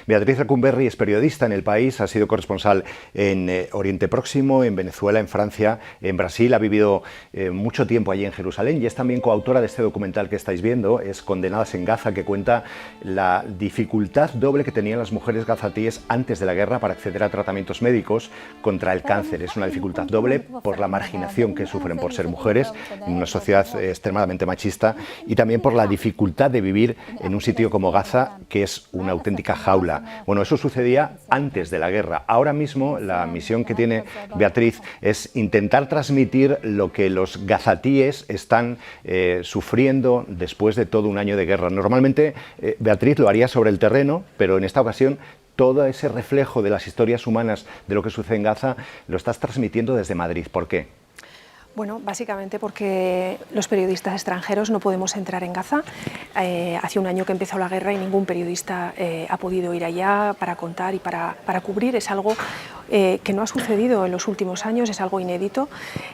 Beatriz Lecumberri es periodista en El País, ha sido corresponsal en Oriente Próximo, en Venezuela, en Francia, en Brasil, ha vivido mucho tiempo allí en Jerusalén y es también coautora de este documental que estáis viendo, es Condenadas en Gaza, que cuenta la dificultad doble que tenían las mujeres gazatíes antes de la guerra para acceder a tratamientos médicos contra el cáncer. Es una dificultad doble por la marginación que sufren por ser mujeres en una sociedad extremadamente machista y también por la dificultad de vivir en un sitio como Gaza, que es una auténtica jaula. Bueno, eso sucedía antes de la guerra. Ahora mismo la misión que tiene Beatriz es intentar transmitir lo que los gazatíes están sufriendo después de todo un año de guerra. Normalmente Beatriz lo haría sobre el terreno, pero en esta ocasión todo ese reflejo de las historias humanas de lo que sucede en Gaza lo estás transmitiendo desde Madrid. ¿Por qué? Bueno, básicamente porque los periodistas extranjeros no podemos entrar en Gaza. Hace un año que empezó la guerra y ningún periodista ha podido ir allá para contar y para cubrir. Es algo que no ha sucedido en los últimos años, es algo inédito,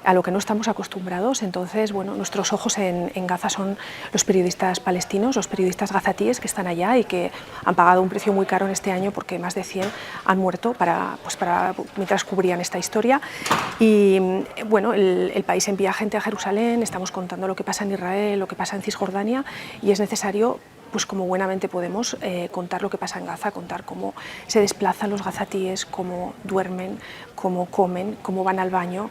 a lo que no estamos acostumbrados. Entonces, bueno, nuestros ojos en Gaza son los periodistas palestinos, los periodistas gazatíes que están allá y que han pagado un precio muy caro en este año porque más de 100 han muerto mientras cubrían esta historia. Y bueno, el país envía gente a Jerusalén, estamos contando lo que pasa en Israel, lo que pasa en Cisjordania y es necesario, pues como buenamente podemos, contar lo que pasa en Gaza, contar cómo se desplazan los gazatíes, cómo duermen, cómo comen, cómo van al baño,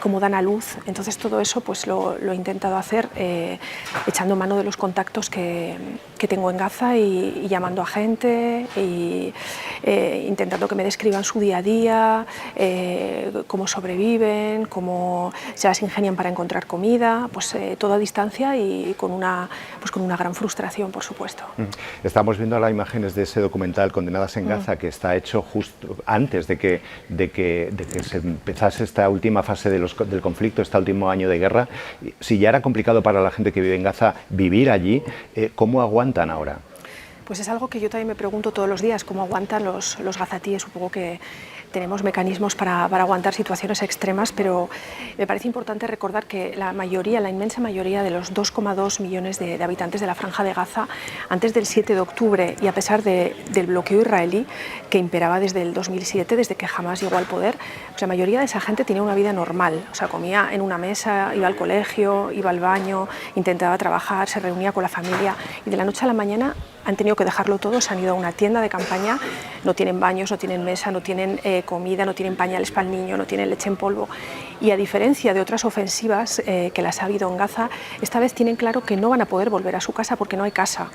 cómo dan a luz. Entonces todo eso pues lo he intentado hacer echando mano de los contactos que tengo en Gaza y llamando a gente y intentando que me describan su día a día, cómo sobreviven, cómo se las ingenian para encontrar comida, pues todo a distancia y con una gran frustración, por supuesto. Estamos viendo las imágenes de ese documental Condenadas en Gaza, que está hecho justo antes de que se empezase esta última fase del conflicto, este último año de guerra. Si ya era complicado para la gente que vive en Gaza vivir allí, ¿cómo aguantan ahora? Pues es algo que yo también me pregunto todos los días, cómo aguantan los gazatíes. Supongo que tenemos mecanismos para aguantar situaciones extremas, pero me parece importante recordar que la inmensa mayoría de los 2,2 millones de habitantes de la Franja de Gaza, antes del 7 de octubre y a pesar del bloqueo israelí que imperaba desde el 2007, desde que Hamás llegó al poder, pues la mayoría de esa gente tenía una vida normal, o sea, comía en una mesa, iba al colegio, iba al baño, intentaba trabajar, se reunía con la familia y de la noche a la mañana han tenido que dejarlo todo, se han ido a una tienda de campaña, no tienen baños, no tienen mesa, no tienen comida, no tienen pañales para el niño, no tienen leche en polvo. Y a diferencia de otras ofensivas que las ha habido en Gaza, esta vez tienen claro que no van a poder volver a su casa porque no hay casa.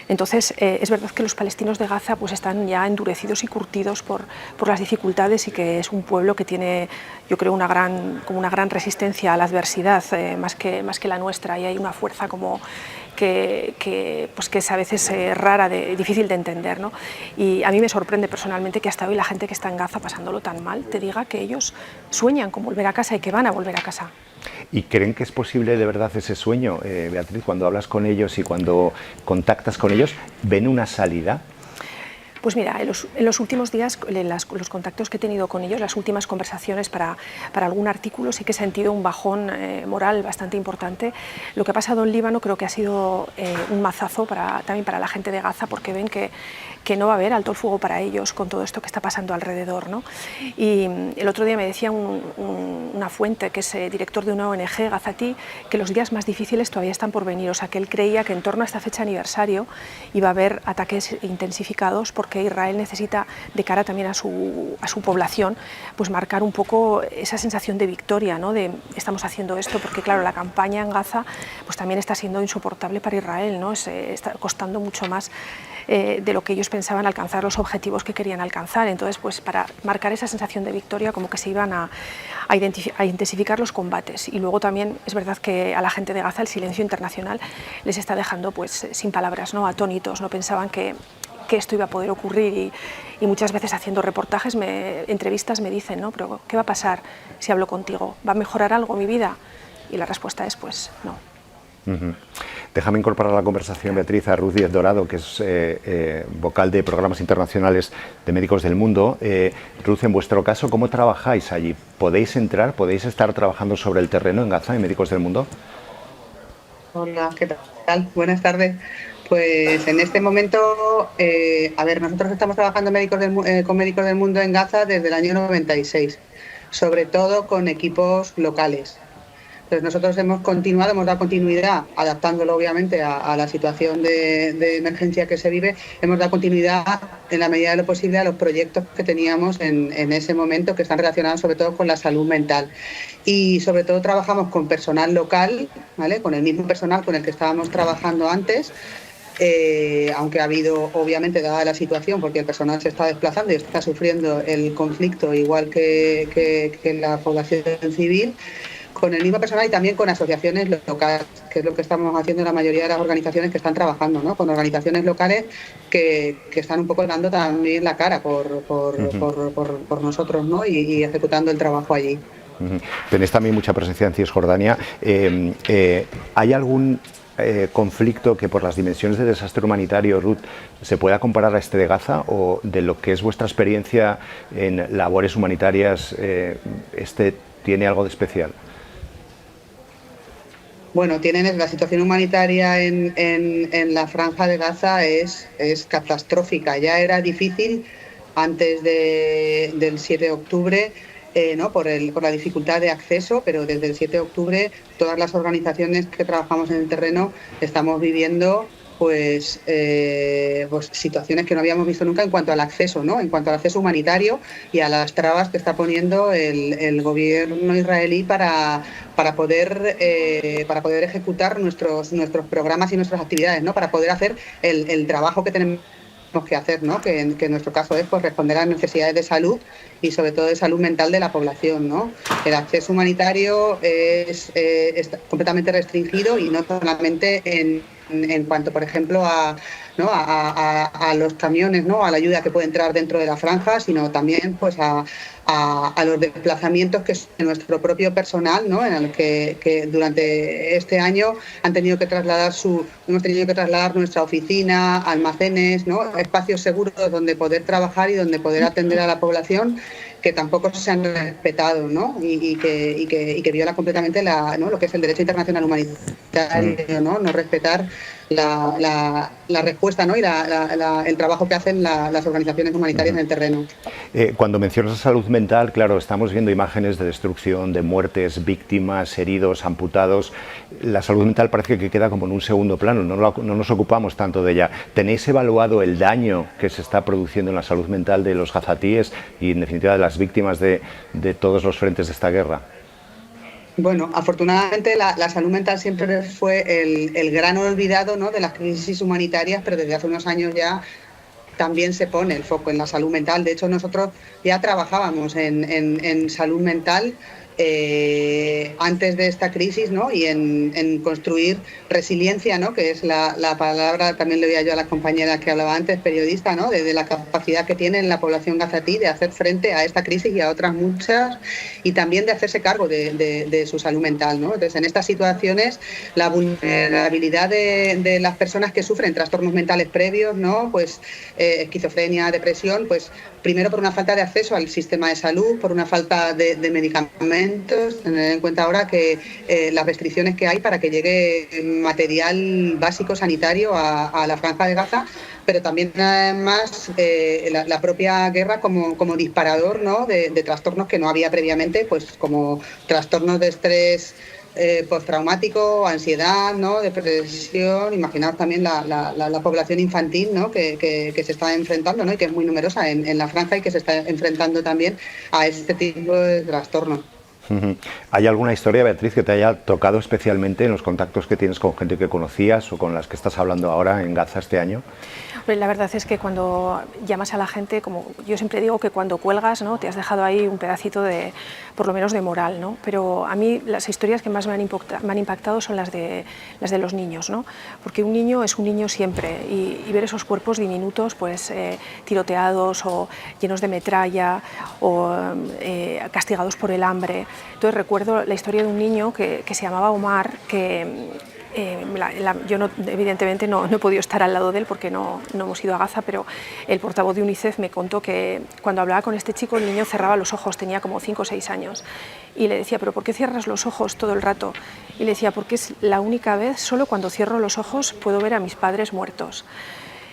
Entonces, es verdad que los palestinos de Gaza pues, están ya endurecidos y curtidos por las dificultades y que es un pueblo que tiene, yo creo, una gran resistencia a la adversidad, más que la nuestra, y hay una fuerza como que es a veces rara, difícil de entender, ¿no? Y a mí me sorprende personalmente que hasta hoy la gente que está en Gaza pasándolo tan mal te diga que ellos sueñan con volver a casa y que van a volver a casa. ¿Y creen que es posible de verdad ese sueño, Beatriz? Cuando hablas con ellos y cuando contactas con ellos, ¿ven una salida? Pues mira, en los últimos días, los contactos que he tenido con ellos, las últimas conversaciones para algún artículo, sí que he sentido un bajón moral bastante importante. Lo que ha pasado en Líbano creo que ha sido un mazazo también para la gente de Gaza, porque ven que no va a haber alto el fuego para ellos con todo esto que está pasando alrededor, ¿no? Y el otro día me decía una fuente, que es director de una ONG gazatí, que los días más difíciles todavía están por venir. O sea, que él creía que en torno a esta fecha aniversario iba a haber ataques intensificados porque Israel necesita, de cara también a su población, pues marcar un poco esa sensación de victoria, ¿no? De estamos haciendo esto, porque claro, la campaña en Gaza pues también está siendo insoportable para Israel, ¿no? Está costando mucho más de lo que ellos pensaban alcanzar los objetivos que querían alcanzar. Entonces, pues para marcar esa sensación de victoria, como que se iban a intensificar los combates. Y luego también es verdad que a la gente de Gaza el silencio internacional les está dejando pues sin palabras, ¿no? Atónitos, no pensaban que esto iba a poder ocurrir y muchas veces haciendo reportajes, entrevistas me dicen, ¿no? Pero ¿qué va a pasar si hablo contigo? ¿Va a mejorar algo mi vida? Y la respuesta es pues no. Déjame incorporar a la conversación, Beatriz, a Ruth Díez Dorado, que es vocal de programas internacionales de Médicos del Mundo. Ruth, en vuestro caso, ¿cómo trabajáis allí? ¿Podéis entrar, podéis estar trabajando sobre el terreno en Gaza, en Médicos del Mundo? Hola, ¿qué tal? Buenas tardes. Pues en este momento, a ver, nosotros estamos trabajando con Médicos del Mundo en Gaza desde el año 96, sobre todo con equipos locales. Entonces nosotros hemos dado continuidad, adaptándolo obviamente a la situación de emergencia que se vive, hemos dado continuidad en la medida de lo posible a los proyectos que teníamos en ese momento, que están relacionados sobre todo con la salud mental. Y sobre todo trabajamos con personal local, ¿vale? Con el mismo personal con el que estábamos trabajando antes, aunque ha habido, obviamente, dada la situación, porque el personal se está desplazando y está sufriendo el conflicto igual que la población civil, con el mismo personal y también con asociaciones locales, que es lo que estamos haciendo en la mayoría de las organizaciones que están trabajando, ¿no? Con organizaciones locales que están un poco dando también la cara por nosotros, ¿no? Y ejecutando el trabajo allí. Tenéis también mucha presencia en Cisjordania. ¿Hay algún conflicto que por las dimensiones del desastre humanitario, Ruth, se pueda comparar a este de Gaza, o de lo que es vuestra experiencia en labores humanitarias, este tiene algo de especial? Bueno, la situación humanitaria en la Franja de Gaza es catastrófica. Ya era difícil antes del 7 de octubre, ¿no? por la dificultad de acceso, pero desde el 7 de octubre todas las organizaciones que trabajamos en el terreno estamos viviendo pues situaciones que no habíamos visto nunca en cuanto al acceso, ¿no? En cuanto al acceso humanitario y a las trabas que está poniendo el gobierno israelí para poder ejecutar nuestros programas y nuestras actividades, ¿no? Para poder hacer el trabajo que tenemos que hacer, ¿no? Que en nuestro caso es pues responder a las necesidades de salud y sobre todo de salud mental de la población, ¿no? El acceso humanitario está completamente restringido, y no solamente en cuanto, por ejemplo, a los camiones, ¿no? A la ayuda que puede entrar dentro de la franja, sino también pues a los desplazamientos que es nuestro propio personal, ¿no? En el que durante este año hemos tenido que trasladar nuestra oficina, almacenes, ¿no? Espacios seguros donde poder trabajar y donde poder atender a la población, que tampoco se han respetado, ¿no? Y que viola completamente lo que es el derecho internacional humanitario, ¿no? No respetar la respuesta, ¿no? Y el trabajo que hacen las organizaciones humanitarias en el terreno. Cuando mencionas la salud mental, claro, estamos viendo imágenes de destrucción, de muertes, víctimas, heridos, amputados. La salud mental parece que queda como en un segundo plano, no nos ocupamos tanto de ella. ¿Tenéis evaluado el daño que se está produciendo en la salud mental de los gazatíes y, en definitiva, de las víctimas de todos los frentes de esta guerra? Bueno, afortunadamente la salud mental siempre fue el gran olvidado, ¿no? De las crisis humanitarias, pero desde hace unos años ya también se pone el foco en la salud mental. De hecho, nosotros ya trabajábamos en salud mental antes de esta crisis, ¿no? Y en construir resiliencia, ¿no? Que es la palabra, también le oía yo a la compañera que hablaba antes, periodista, ¿no? De la capacidad que tiene la población gazatí de hacer frente a esta crisis y a otras muchas, y también de hacerse cargo de su salud mental, ¿no? Entonces, en estas situaciones, la vulnerabilidad de las personas que sufren trastornos mentales previos, ¿no? Pues esquizofrenia, depresión, pues primero por una falta de acceso al sistema de salud, por una falta de medicamentos, tener en cuenta ahora que las restricciones que hay para que llegue material básico sanitario a la Franja de Gaza, pero también además la propia guerra como disparador, ¿no? de trastornos que no había previamente, pues como trastornos de estrés postraumático, ansiedad, ¿no? Depresión. Imaginaos también la población infantil, ¿no? que se está enfrentando, ¿no? Y que es muy numerosa en la franja y que se está enfrentando también a este tipo de trastornos. ¿Hay alguna historia, Beatriz, que te haya tocado especialmente en los contactos que tienes con gente que conocías o con las que estás hablando ahora en Gaza este año? La verdad es que cuando llamas a la gente, como yo siempre digo, que cuando cuelgas, ¿no? Te has dejado ahí un pedacito de, por lo menos, de moral, ¿no? Pero a mí las historias que más me han impactado son las de los niños, ¿no? Porque un niño es un niño siempre, y ver esos cuerpos diminutos, pues tiroteados o llenos de metralla o castigados por el hambre. Entonces recuerdo la historia de un niño que se llamaba Omar, que Yo evidentemente no he podido estar al lado de él porque no hemos ido a Gaza, pero el portavoz de UNICEF me contó que cuando hablaba con este chico el niño cerraba los ojos, tenía como 5 o 6 años, y le decía, ¿pero por qué cierras los ojos todo el rato? Y le decía, porque es la única vez, solo cuando cierro los ojos puedo ver a mis padres muertos.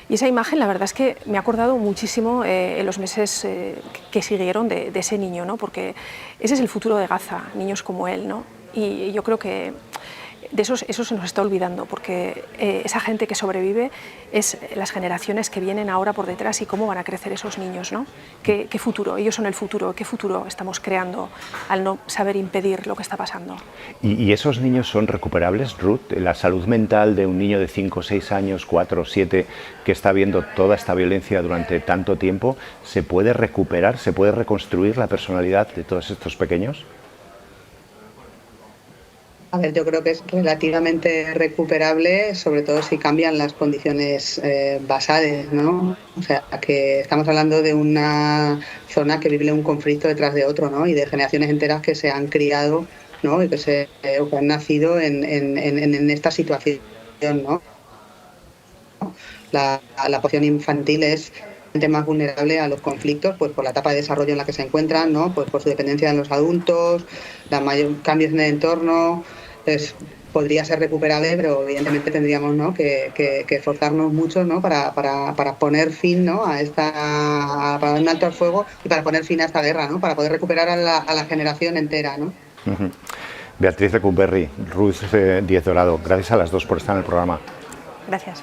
Y esa imagen, la verdad es que me ha acordado muchísimo en los meses que siguieron de ese niño, ¿no? Porque ese es el futuro de Gaza, niños como él, ¿no? Y yo creo que de eso se nos está olvidando, porque esa gente que sobrevive es las generaciones que vienen ahora por detrás y cómo van a crecer esos niños, ¿no? ¿Qué futuro? Ellos son el futuro. ¿Qué futuro estamos creando al no saber impedir lo que está pasando? ¿Y esos niños son recuperables, Ruth? La salud mental de un niño de 5, 6 años, 4, 7, que está viendo toda esta violencia durante tanto tiempo, ¿se puede recuperar, se puede reconstruir la personalidad de todos estos pequeños? A ver, yo creo que es relativamente recuperable, sobre todo si cambian las condiciones basales, ¿no? O sea, que estamos hablando de una zona que vive un conflicto detrás de otro, ¿no? Y de generaciones enteras que se han criado, ¿no? Y que han nacido en esta situación, ¿no? La población infantil es más vulnerable a los conflictos, pues por la etapa de desarrollo en la que se encuentran, ¿no? Pues por su dependencia de los adultos, cambios en el entorno. Podría ser recuperable, pero evidentemente tendríamos, ¿no? que esforzarnos mucho, ¿no? para poner fin, ¿no? para dar un alto al fuego y para poner fin a esta guerra, ¿no? Para poder recuperar a la generación entera, ¿no? Beatriz Lecumberri, Ruth Díez Dorado, gracias a las dos por estar en el programa. Gracias.